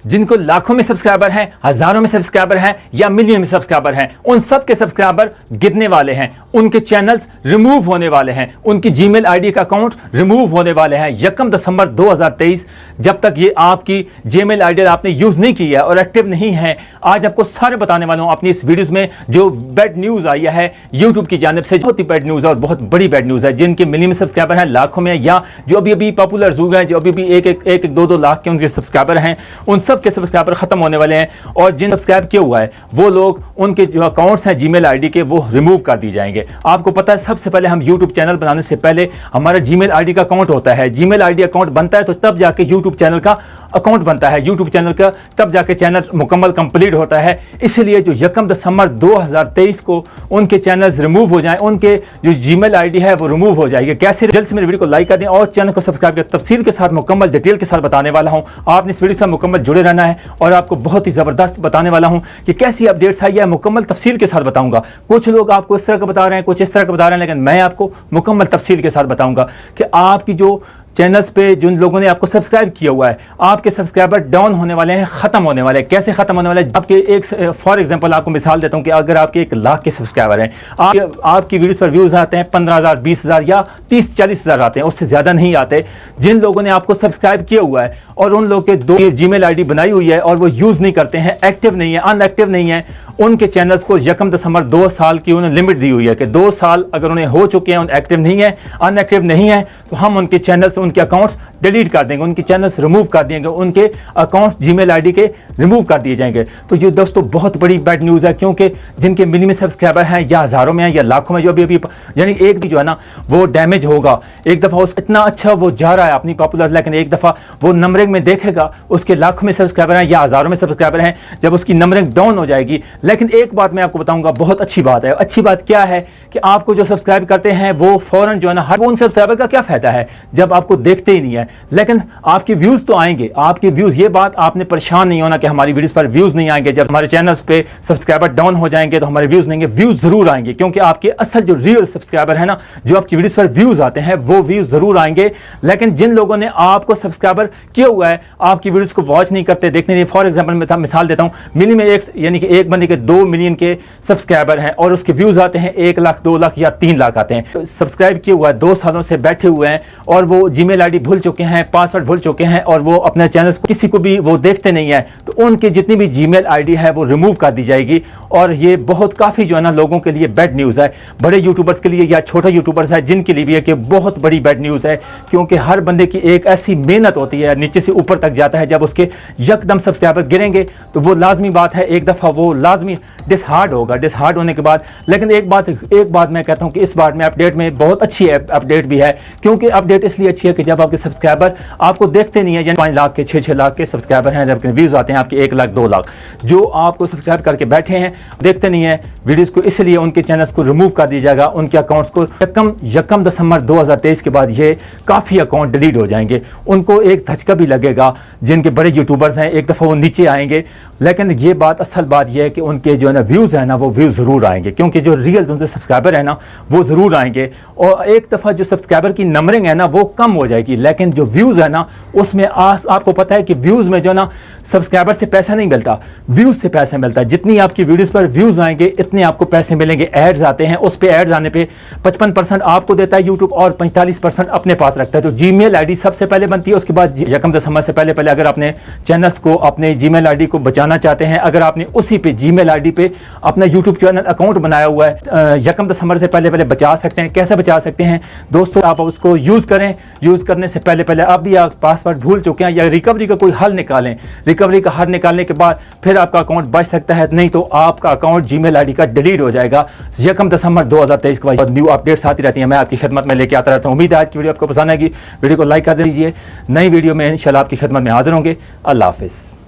جن کو لاکھوں میں سبسکرائبر ہیں، ہزاروں میں سبسکرائبر ہیں یا ملین میں سبسکرائبر ہیں، ان سب کے سبسکرائبر گرنے والے ہیں، ان کے چینلز ریموو ہونے والے ہیں، ان کی جی میل آئی ڈی کا اکاؤنٹ ریموو ہونے والے ہیں 1 دسمبر 2023۔ جب تک یہ آپ کی جی میل آئی ڈی آپ نے یوز نہیں کی ہے اور ایکٹیو نہیں ہے، آج آپ کو سارے بتانے والا ہوں اپنی اس ویڈیوز میں جو بیڈ نیوز آئی ہے یوٹیوب کی جانب سے۔ بہت ہی بیڈ نیوز ہے اور بہت بڑی بیڈ نیوز ہے، جن کے ملین میں سبسکرائبر ہیں، لاکھوں میں، یا جو ابھی پاپولر زوگ ہیں، جو ابھی ایک دو لاکھ کے ان کے سبسکرائبر ہیں، ان سب کے سبسکرائبر ختم ہونے والے ہیں، اور جن سبسکرائب کیا ہوا ہے وہ لوگ، ان کے جو اکاؤنٹس ہیں جی میل آئی ڈی کے، وہ ریموو کر دی جائیں گے۔ آپ کو پتہ ہے سب سے پہلے ہم یوٹیوب چینل بنانے سے پہلے ہمارا جی میل آئی ڈی کا اکاؤنٹ ہوتا ہے، جی میل آئی ڈی اکاؤنٹ بنتا ہے تو تب جا کے یوٹیوب چینل کا اکاؤنٹ بنتا ہے، یوٹیوب چینل کا تب جا کے چینل مکمل کمپلیٹ ہوتا ہے۔ اسی لیے جو 1 دسمبر 2023 کو ان کے چینلز ریموو ہو جائیں، ان کے جو جی میل آئی ڈی ہے وہ ریموو ہو جائے گی۔ کیسے؟ جلد سے میری ویڈیو کو لائک کر دیں اور چینل کو سبسکرائب کریں، تفصیل کے ساتھ مکمل ڈیٹیل کے ساتھ بتانے والا ہوں۔ آپ نے اس ویڈیو سے مکمل جڑے رہنا ہے اور آپ کو بہت ہی زبردست بتانے والا ہوں کہ کیسی اپڈیٹس آئی ہے، مکمل تفصیل کے ساتھ بتاؤں گا۔ کچھ لوگ آپ کو اس طرح کا بتا رہے ہیں، کچھ اس طرح کا بتا رہے ہیں، لیکن میں آپ کو مکمل تفصیل کے ساتھ بتاؤں گا کہ آپ کی جو چینلز پہ جن لوگوں نے آپ کو سبسکرائب کیا ہوا ہے، آپ کے سبسکرائبر ڈاؤن ہونے والے ہیں، ختم ہونے والے ہیں۔ کیسے ختم ہونے والے ہیں؟ آپ کے ایک فار ایگزامپل آپ کو مثال دیتا ہوں کہ اگر آپ کے 1 لاکھ کے سبسکرائبر ہیں، آپ کی ویڈیوز پر ویوز آتے ہیں 15,000 20,000 یا 30-40,000 آتے ہیں، اس سے زیادہ نہیں آتے۔ جن لوگوں نے آپ کو سبسکرائب کیا ہوا ہے اور ان لوگوں کے 2 جی میل آئی ڈی بنائی ہوئی ہے اور وہ یوز نہیں کرتے ہیں، ایکٹیو نہیں ہے، ان ایکٹیو نہیں ہے، ان کے چینلز کو 1 دسمبر 2 سال کی انہوں نے لمٹ دی ہوئی ہے کہ 2 سال اگر انہیں ہو چکے ہیں، ان ایکٹیو نہیں ہے، ان ایکٹیو نہیں ہے، تو ہم ان کے چینلز، ان کے اکاؤنٹس ڈیلیٹ کر دیں گے، ان کے چینلز ریموو کر دیں گے، ان کے accounts Gmail ID کے ریموو کر دیے جائیں گے۔ تو یہ دوستو بہت بڑی بیڈ نیوز ہے، کیونکہ جن کے ملین میں سبسکرائبر ہیں یا ہزاروں میں ہیں یا لاکھوں میں، جو ابھی یعنی ایک بھی جو ہے نا وہ ڈیمیج ہوگا، ایک دفعہ اس اتنا اچھا وہ جا رہا ہے اپنی پاپولر، لیکن ایک دفعہ وہ نمبرنگ میں دیکھے گا اس کے لاکھوں میں سبسکرائبر ہیں یا ہزاروں میں سبسکرائبر ہیں، جب اس کی نمبرنگ ڈاؤن ہو جائے گی۔ لیکن ایک بات میں آپ کو بتاؤں گا، بہت اچھی بات ہے۔ اچھی بات کیا ہے کہ آپ کو جو سبسکرائب کرتے ہیں وہ فوراً جو ہے نا، ہر ان سبسکرائبر کا کیا فائدہ ہے جب آپ کو دیکھتے ہی نہیں ہے، لیکن آپ کے ویوز تو آئیں گے، آپ کے ویوز، یہ بات آپ نے پریشان نہیں ہونا کہ ہماری ویڈیوز پر ویوز نہیں آئیں گے، جب ہمارے چینلز پہ سبسکرائبر ڈاؤن ہو جائیں گے تو ہمارے ویوز نہیں آئیں گے۔ ویوز ضرور آئیں گے، کیونکہ آپ کے اصل جو ریئل سبسکرائبر ہیں نا، جو آپ کی ویڈیوز پر ویوز آتے ہیں، وہ ویوز ضرور آئیں گے۔ لیکن جن لوگوں نے آپ کو سبسکرائبر کیا ہوا ہے، آپ کی ویڈیوز کو واچ نہیں کرتے، دیکھنے نہیں، فار ایگزامپل میں مثال دیتا ہوں، ملین میں یعنی کہ ایک بندے کے 2 ملین کے سبسکرائبر ہیں اور اس کے ویوز آتے ہیں 1 لاکھ 2 لاکھ یا 3 لاکھ آتے ہیں، سبسکرائب کیا ہوا ہے، 2 سالوں سے بیٹھے ہوئے ہیں اور وہ جی میل آئی ڈی بھول چکے ہیں، پاسورڈ بھول چکے ہیں، اور وہ اپنے چینلز کو کسی کو بھی وہ دیکھتے نہیں ہیں، تو ان کی جتنی بھی جی میل آئی ڈی ہے وہ ریموو کر دی جائے گی۔ اور یہ بہت کافی جو ہے نا لوگوں کے لیے بیڈ نیوز ہے، بڑے یوٹیوبرز کے لیے یا چھوٹے یوٹیوبرز ہیں جن کے لیے بھی ہے کہ بہت بڑی بیڈ نیوز ہے، کیونکہ ہر بندے کی ایک ایسی محنت ہوتی ہے، نیچے سے اوپر تک جاتا ہے، جب اس کے یکدم سبسکرائبر گریں گے تو وہ لازمی بات ہے ایک دفعہ وہ لازمی ڈس ہارڈ ہوگا، ڈس ہارڈ ہونے کے بعد۔ لیکن ایک بات میں کہتا ہوں کہ اس بار میں اپڈیٹ میں بہت اچھی اپڈیٹ بھی ہے، کیونکہ اپڈیٹ اس لیے اچھی ہے کہ جب آپ کے سبسکرائبر آپ کو دیکھتے نہیں ہیں، یعنی 5 لاکھ کے 6 لاکھ کے سبسکرائبر ہیں، جبکہ ویوز آتے ہیں آپ کے 1 لاکھ 2 لاکھ، جو آپ کو سبسکرائب کر کے بیٹھے ہیں دیکھتے نہیں ہیں ویڈیوز کو، اس لیے ان کے چینلز کو ریموو کر دیا جائے گا، ان کے اکاؤنٹس کو 1 دسمبر 2023 کے بعد یہ کافی اکاؤنٹ ڈیلیٹ ہو جائیں گے۔ ان کو ایک دھچکا بھی لگے گا، جن کے بڑے یوٹیوبرز ہیں، ایک دفعہ وہ نیچے آئیں گے، لیکن یہ بات اصل بات یہ ہے کہ ان کے جو ہے نا ویوز ہیں نا، وہ ویوز ضرور آئیں گے، کیونکہ جو ریئل ان سے سبسکرائبر ہیں نا وہ ضرور آئیں گے۔ اور ایک دفعہ جو سبسکرائبر کی نمبرنگ ہے نا وہ کم ہو جائے گی، لیکن جو ویوز ہے نا اس میں آپ کو پتہ ہے کہ ویوز میں جو ہے نا سبسکرائبر سے پیسہ نہیں ملتا، ویوز سے پیسہ ملتا ہے۔ جتنی آپ کی ویڈیوز پر ویوز آئیں گے اتنے آپ کو پیسے ملیں گے۔ ایڈز آتے ہیں، اس پہ ایڈز آنے پہ 55% آپ کو دیتا ہے یوٹیوب اور 45% اپنے پاس رکھتا ہے۔ تو جی میل آئی ڈی سب سے پہلے بنتی ہے، اس کے بعد 1 دسمبر سے پہلے اگر اپنے چینلز کو، اپنے جی میل آئی ڈی کو بچانا چاہتے ہیں، اگر آپ نے اسی پہ جی میل آئی ڈی پہ اپنا یوٹیوب چینل اکاؤنٹ بنایا ہوا ہے، 1 دسمبر سے پہلے بچا سکتے ہیں۔ کیسے بچا سکتے ہیں دوستو؟ آپ اس کو یوز کریں، یوز کرنے سے پہلے اب بھی آپ پاسورڈ بھول چکے ہیں یا ریکوری کا کوئی حل نکالیں، ریکوری کا حل نکالنے کے بعد پھر آپ کا اکاؤنٹ بچ سکتا ہے، نہیں تو آپ کا account Gmail ID کا ڈیلیٹ ہو جائے گا 1 دسمبر 2023 کے بعد۔ نیو اپڈیٹس آتی رہتی ہیں، میں آپ کی خدمت میں لے کے آتا رہتا ہوں۔ امید ہے آج کی ویڈیو آپ کو پسند آئے گی، ویڈیو کو لائک کر دیجیے۔ نئی ویڈیو میں انشاءاللہ آپ کی خدمت میں حاضر ہوں گے۔ اللہ حافظ۔